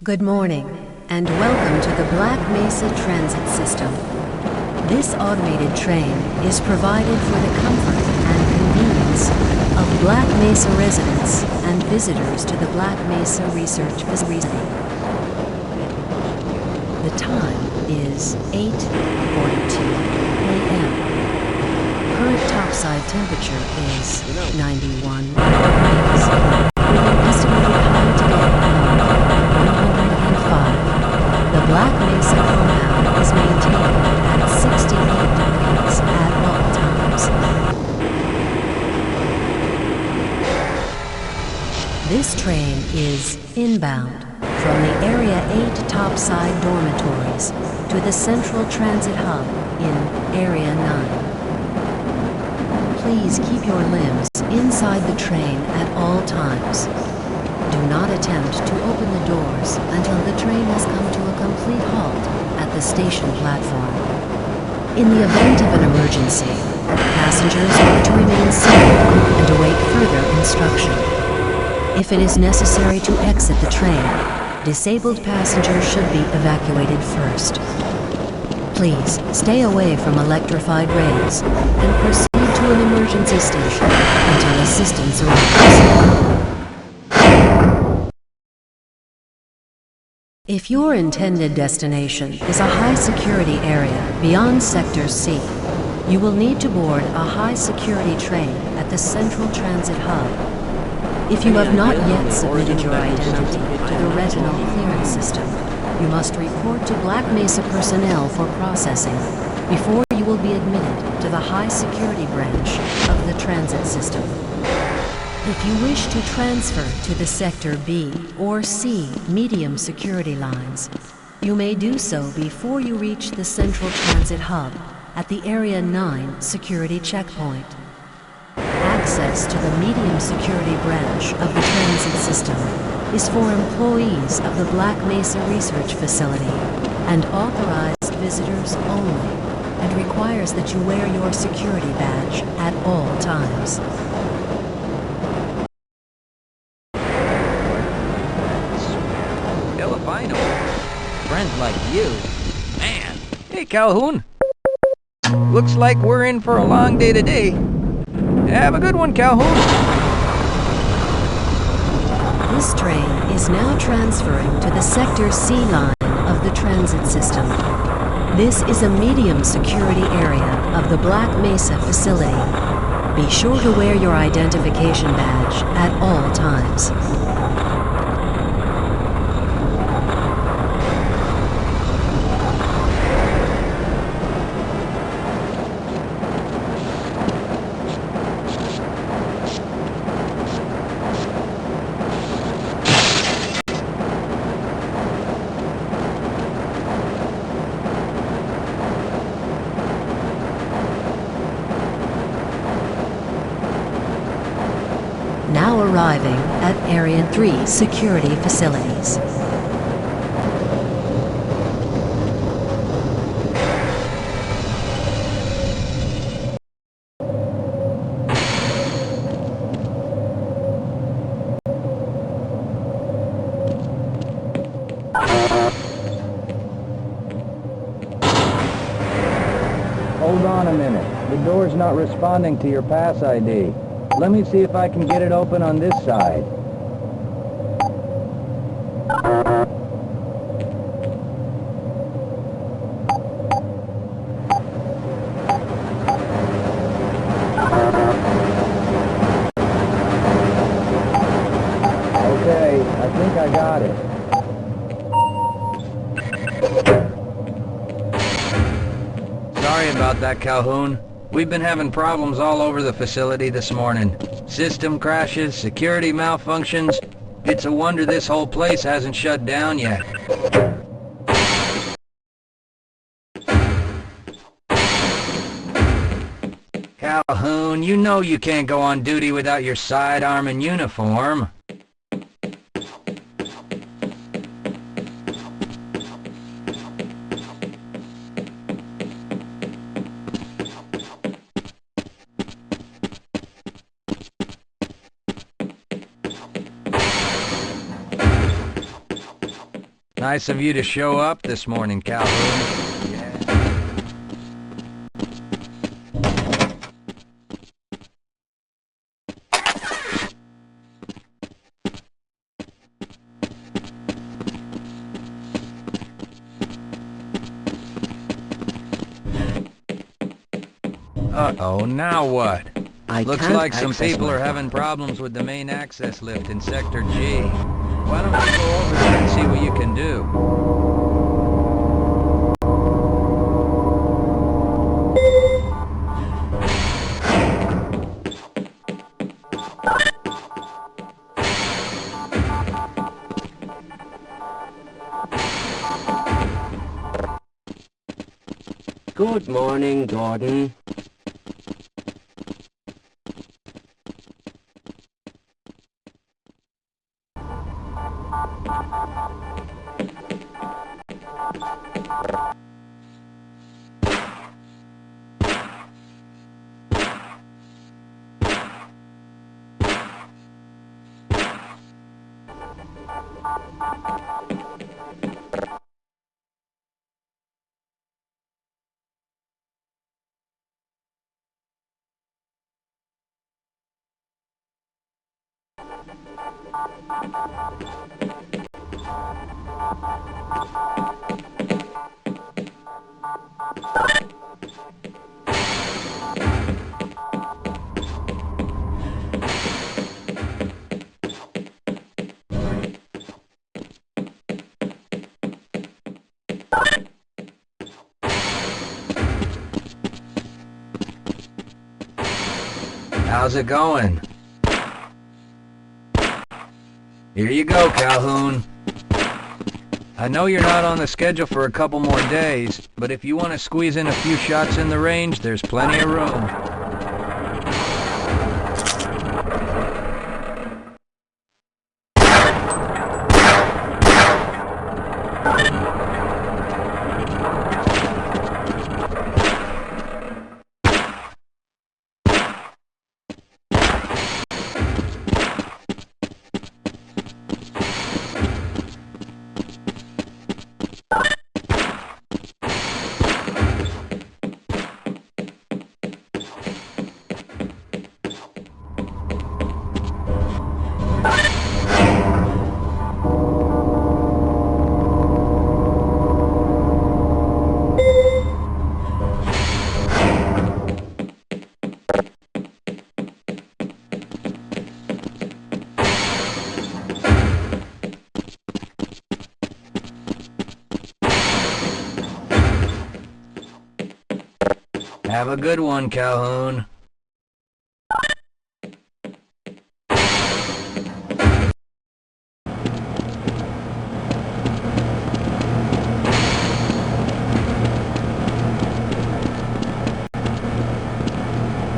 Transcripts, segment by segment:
Good morning, and welcome to the Black Mesa Transit System. This automated train is provided for the comfort and convenience of Black Mesa residents and visitors to the Black Mesa Research Facility. The time is 8:42 a.m. Current topside temperature is 91 degrees, with an estimated high today of 105. The Black Mesa compound is maintained at 68 degrees at all times. This train is inbound from the Area 8 topside dormitories to the Central Transit Hub in Area 9. Please keep your limbs inside the train at all times. Do not attempt to open the doors until the train has come to a complete halt at the station platform. In the event of an emergency, passengers are to remain seated and await further instruction. If it is necessary to exit the train, disabled passengers should be evacuated first. Please stay away from electrified rails and proceed to an emergency station until assistance arrives. If your intended destination is a high-security area beyond Sector C, you will need to board a high-security train at the Central Transit Hub. If you have not yet submitted your identity to the retinal clearance system, you must report to Black Mesa personnel for processing before you will be admitted to the high-security branch of the transit system. If you wish to transfer to the Sector B or C medium security lines, you may do so before you reach the Central Transit Hub at the Area 9 security checkpoint. Access to the medium security branch of the transit system is for employees of the Black Mesa Research Facility and authorized visitors only, and requires that you wear your security badge at all times. Filipino. Friends like you. Man. Hey, Calhoun. Looks like we're in for a long day today. Have a good one, Calhoun. This train is now transferring to the Sector C line of the transit system. This is a medium security area of the Black Mesa facility. Be sure to wear your identification badge at all times. Now arriving at Area 3 security facilities. Hold on a minute. The door's not responding to your pass ID. Let me see if I can get it open on this side. Okay, I think I got it. Sorry about that, Calhoun. We've been having problems all over the facility this morning. System crashes, security malfunctions. It's a wonder this whole place hasn't shut down yet. Calhoun, you know you can't go on duty without your sidearm and uniform. Nice of you to show up this morning, Calhoun. Uh-oh, now what? Looks like some people are having problems with the main access lift in Sector G. Why don't you go over there and see what you can do? Good morning, Gordon. How's it going? Here you go, Calhoun. I know you're not on the schedule for a couple more days, but if you want to squeeze in a few shots in the range, there's plenty of room. Have a good one, Calhoun.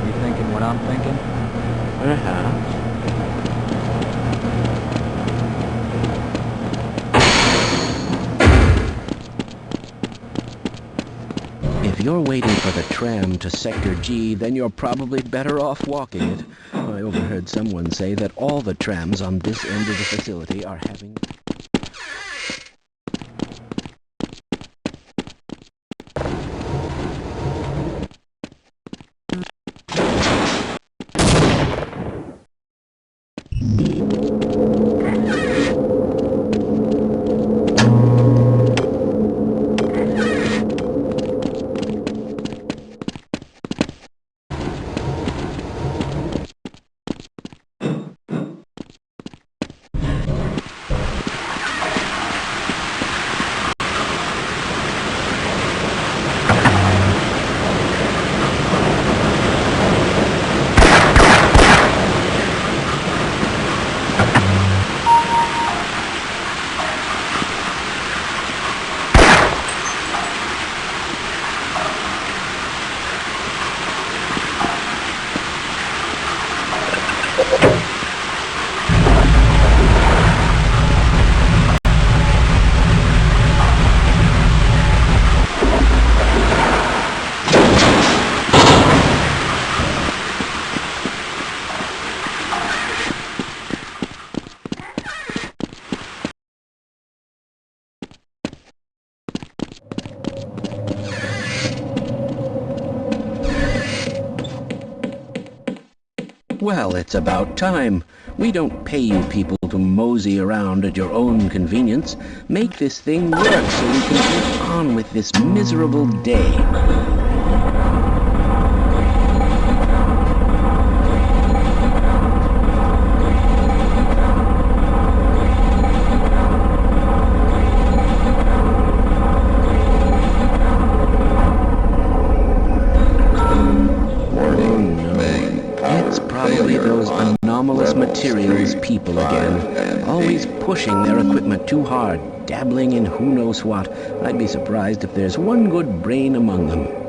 You thinking what I'm thinking? Perhaps. If you're waiting for the tram to Sector G, then you're probably better off walking it. I overheard someone say that all the trams on this end of the facility are having... Well, it's about time. We don't pay you people to mosey around at your own convenience. Make this thing work so we can get on with this miserable day. Materials people again, always pushing their equipment too hard, dabbling in who knows what. I'd be surprised if there's one good brain among them.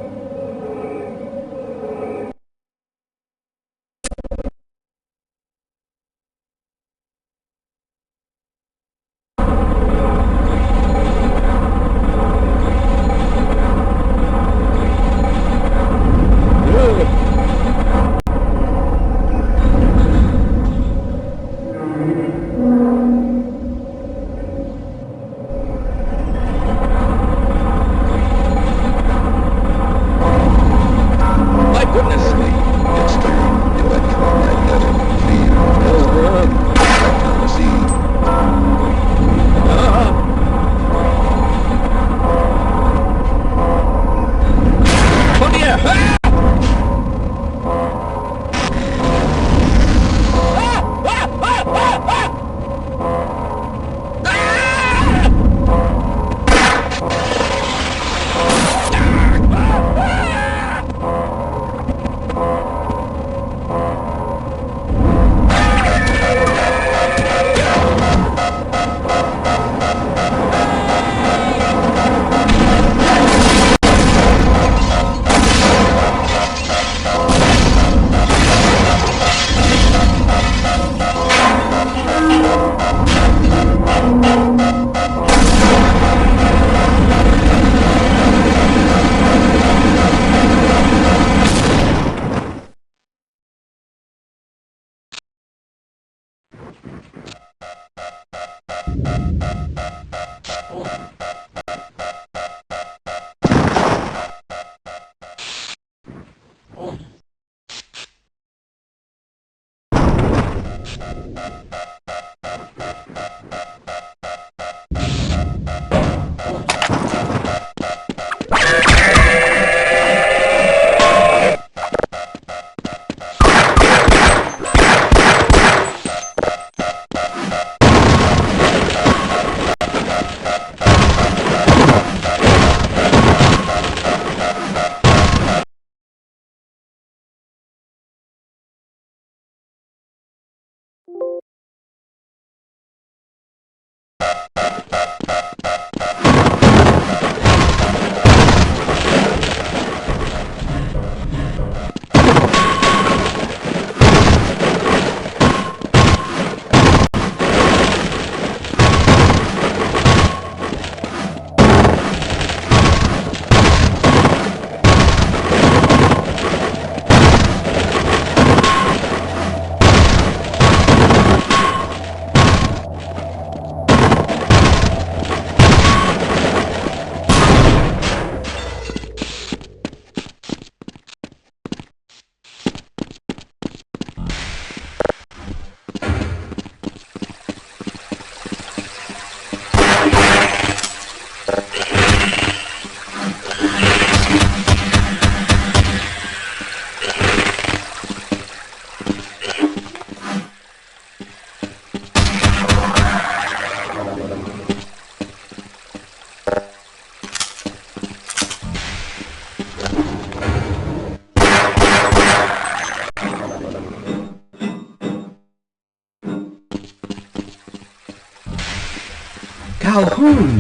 Calhoun!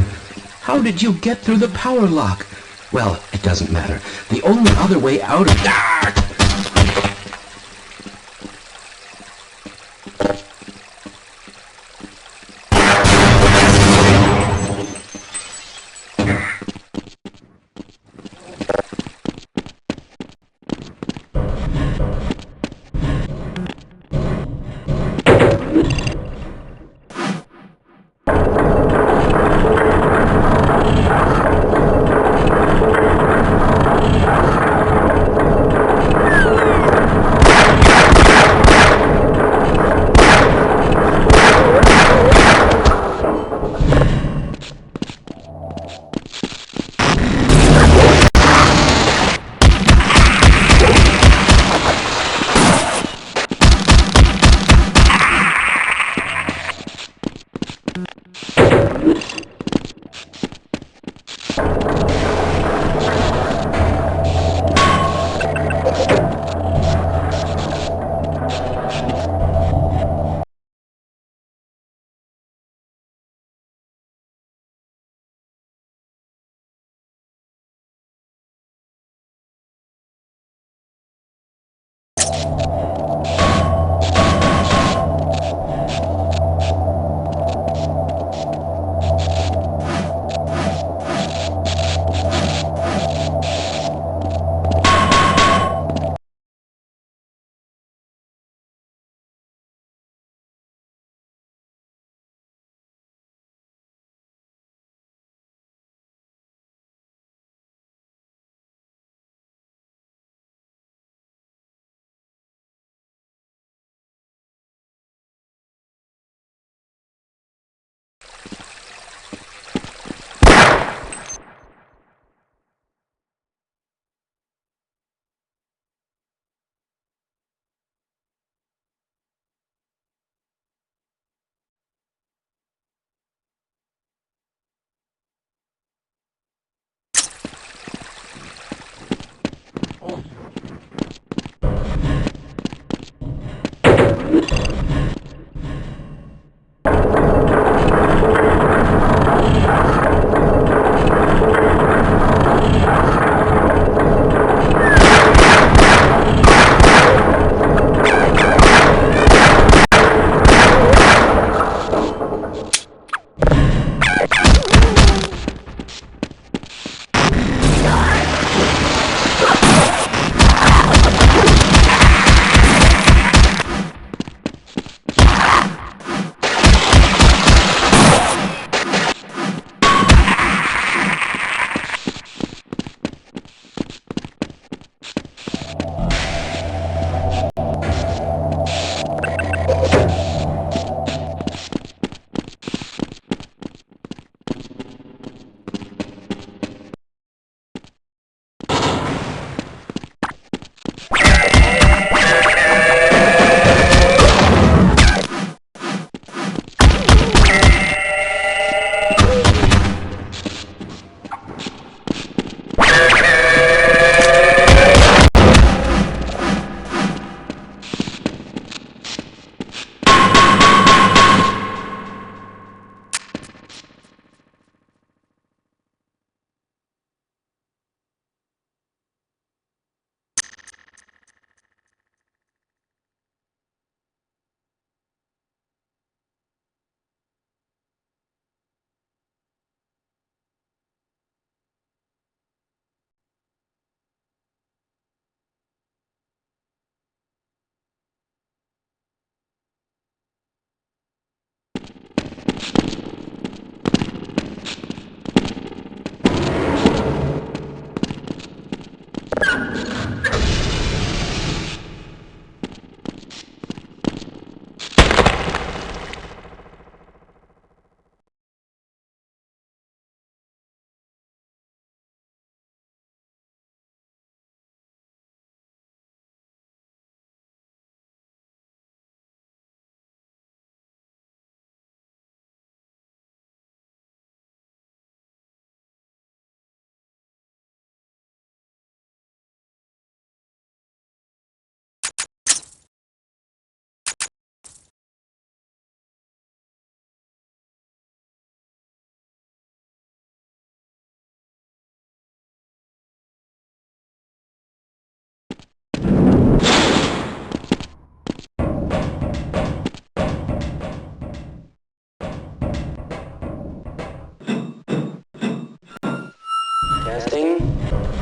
How did you get through the power lock? Well, it doesn't matter. The only other way out of...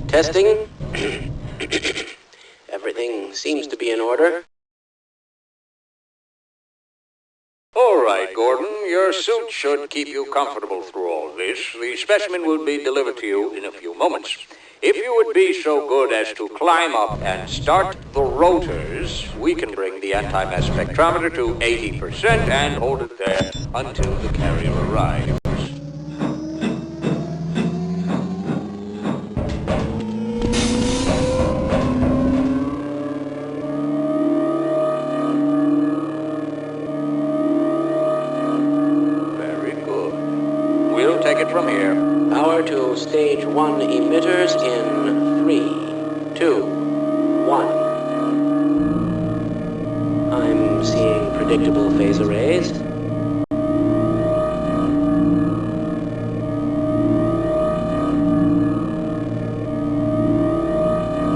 Testing. Everything seems to be in order. All right, Gordon. Your suit should keep you comfortable through all this. The specimen will be delivered to you in a few moments. If you would be so good as to climb up and start the rotors, we can bring the anti-mass spectrometer to 80% and hold it there until the carrier arrives. Take it from here. Power to stage 1 emitters in 3, 2, 1. I'm seeing predictable phase arrays.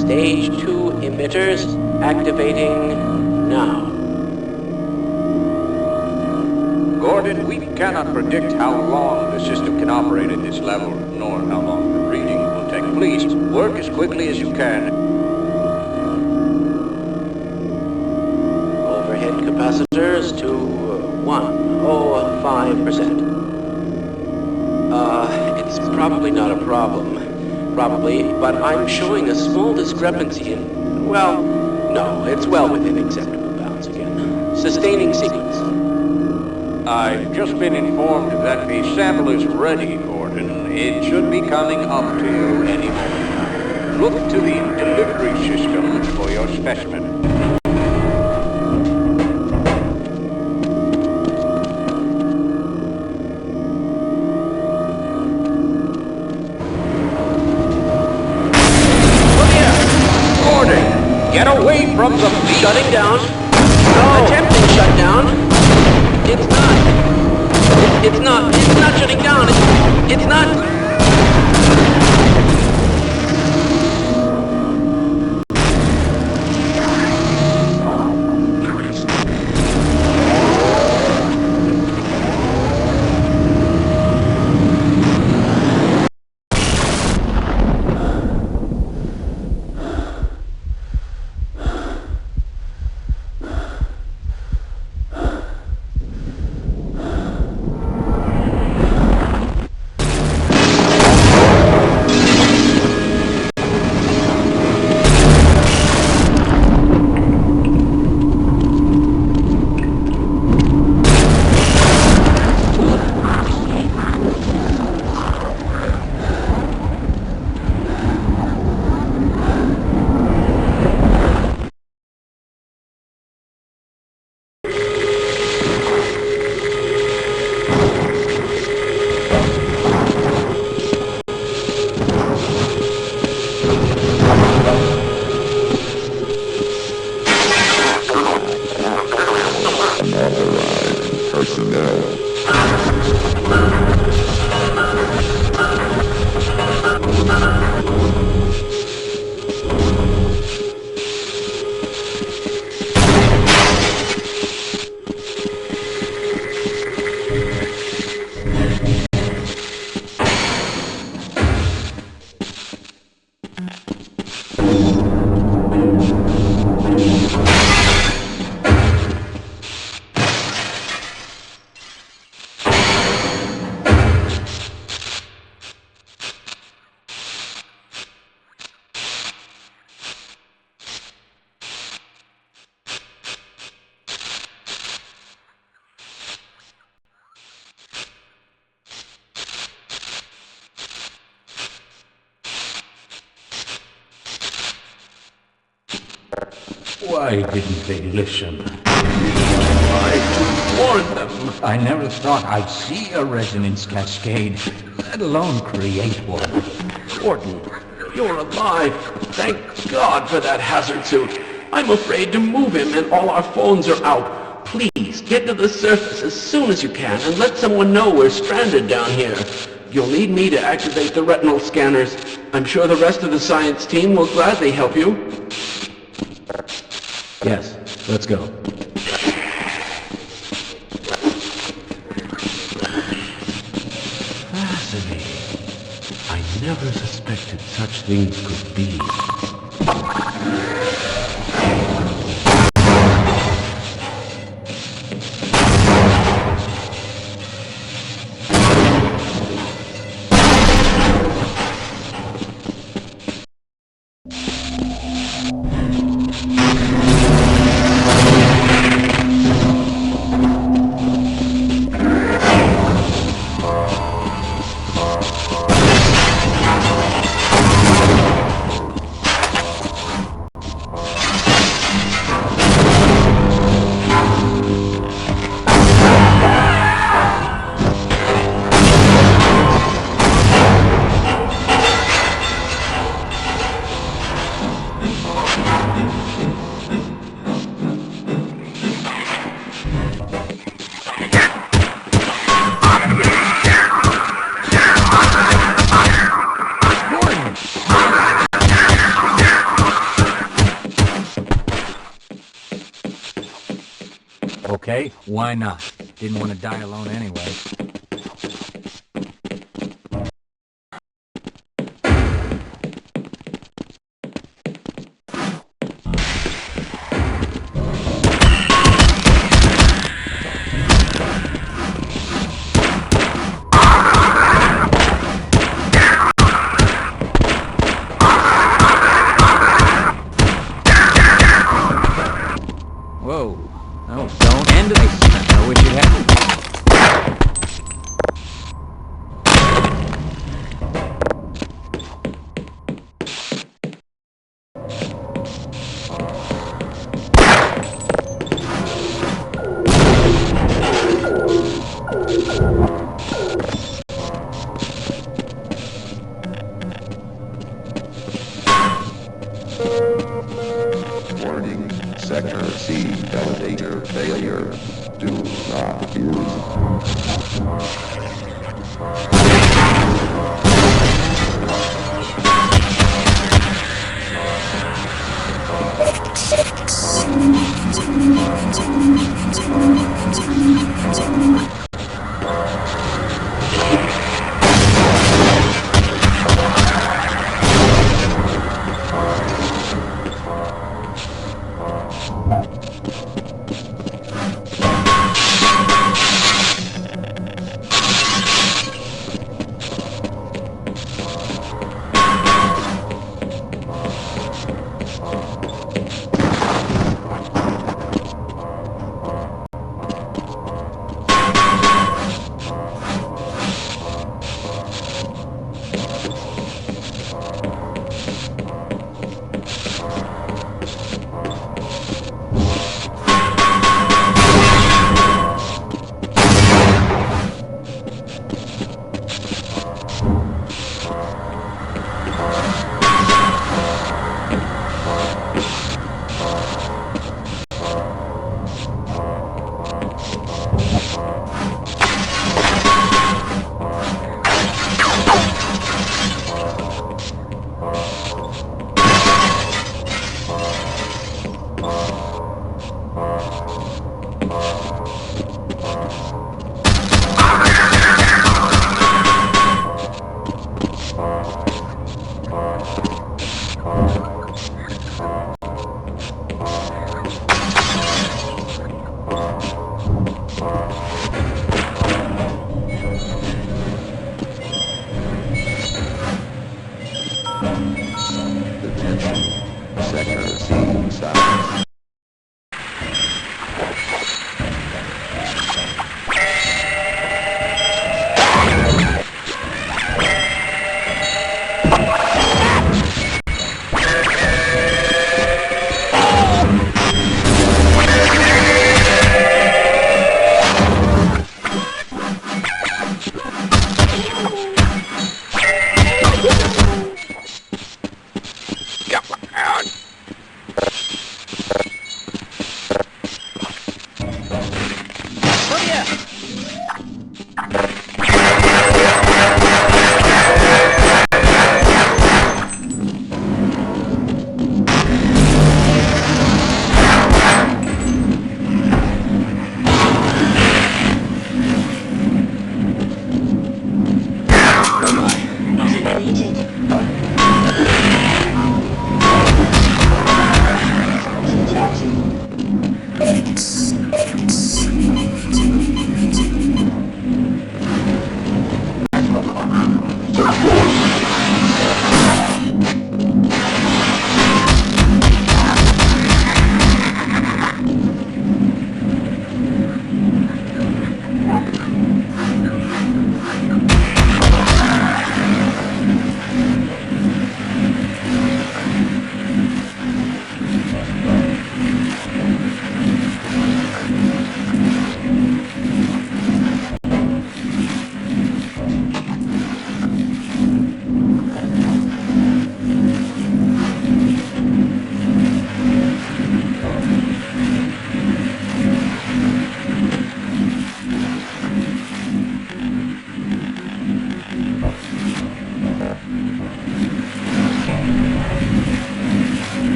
Stage 2 emitters activating now. Gordon, we cannot predict how long the system can operate at this level, nor how long the reading will take. Please, work as quickly as you can. Overhead capacitors to 105%. It's probably not a problem. But I'm showing a small discrepancy in, well, no, it's well within acceptable bounds again. Sustaining sequence. I've just been informed that the sample is ready, Gordon. It should be coming up to you any moment. Look to the delivery system for your specimen. Gordon, get away from the beam! Shutting down. No. Attempting shutdown. It's not shutting down. It's not. Why didn't they listen? I warned them. I never thought I'd see a resonance cascade, let alone create one. Gordon, you're alive. Thank God for that hazard suit. I'm afraid to move him and all our phones are out. Please, get to the surface as soon as you can and let someone know we're stranded down here. You'll need me to activate the retinal scanners. I'm sure the rest of the science team will gladly help you. Yes, let's go. Fascinating. I never suspected such things could be. Okay, why not? Didn't want to die alone anyway. Whoa. Oh, don't end this. I wish it hadn't. Warning, Sector C elevator failure. Do not use.